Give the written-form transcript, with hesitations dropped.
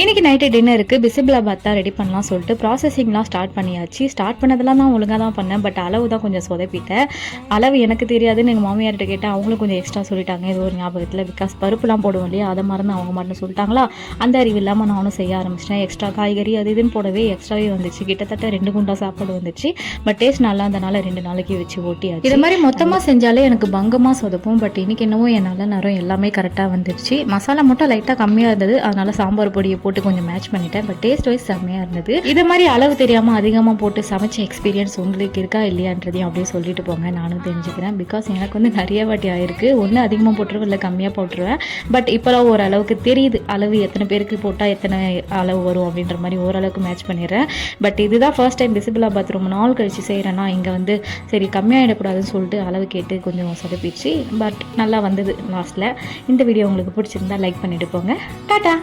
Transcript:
இன்றைக்கி நைட்டு டின்னருக்கு பிசிபிளாபாத் தான் ரெடி பண்ணலாம் சொல்லிட்டு ப்ராசஸிங்லாம் ஸ்டார்ட் பண்ணியாச்சு. ஸ்டார்ட் பண்ணதெல்லாம் நான் ஒழுங்காக தான் பண்ணேன். பட் அளவு தான் கொஞ்சம் சொதப்பிட்டேன். அளவு எனக்கு தெரியாதுன்னு எங்கள் மாமியார்கிட்ட கேட்டேன். அவங்களும் கொஞ்சம் எக்ஸ்ட்ரா சொல்லிட்டாங்க ஏதோ ஒரு ஞாபகத்தில். பிகாஸ் பருப்புலாம் போடுவோம் இல்லையா, அதை மறந்து அவங்க மறந்து சொல்லிட்டாங்களா. அந்த அறிவு இல்லாமல் நானும் செய்ய ஆரம்பிச்சிட்டேன். எக்ஸ்ட்ரா காய்கறி அது இதுன்னு போடவே எக்ஸ்ட்ராவே வந்துச்சு. கிட்டத்தட்ட 2 குண்டா சாப்பாடு வந்துச்சு. பட் டேஸ்ட் நல்லா இருந்தனால 2 நாளைக்கு வச்சு ஓட்டியாச்சு. இது மாதிரி மொத்தமாக செஞ்சாலே எனக்கு பங்கமாக சொதப்பும். பட் இன்றைக்கி என்னவோ என்னால் நேரம் எல்லாமே கரெக்டாக வந்துருச்சு. மசாலா மட்டும் லைட்டாக கம்மியாக இருந்தது. அதனால் சாம்பார் பொடியை போட்டு கொஞ்சம் மேட்ச் பண்ணிட்டேன். பட் டேஸ்ட் வைஸ் செம்மையாக இருந்தது. இது மாதிரி அளவு தெரியாமல் அதிகமாக போட்டு சமைச்ச எக்ஸ்பீரியன்ஸ் உங்களுக்கு இருக்கா இல்லையான்றதையும் அப்படியே சொல்லிட்டு போங்க, நானும் தெரிஞ்சுக்கிறேன். பிகாஸ் எனக்கு நிறைய வாட்டி ஆயிருக்கு. ஒன்று அதிகமாக போட்டுருவேன், இல்லை கம்மியாக போட்டுருவேன். பட் இப்போலாம் ஓரளவுக்கு தெரியுது அளவு எத்தனை பேருக்கு போட்டால் எத்தனை அளவு வரும் அப்படின்ற மாதிரி ஓரளவுக்கு மேட்ச் பண்ணிடுறேன். பட் இதுதான் ஃபர்ஸ்ட் டைம் பிசிபிளாபாத் ரொம்ப நாள் கழிச்சு செய்கிறேன்னா இங்கே சரி கம்மியாகிடக்கூடாதுன்னு சொல்லிட்டு அளவு கேட்டு கொஞ்சம் சொதப்பிச்சு. பட் நல்லா வந்தது லாஸ்ட்டில். இந்த வீடியோ உங்களுக்கு பிடிச்சிருந்தா லைக் பண்ணிட்டு போங்க. டாட்டா.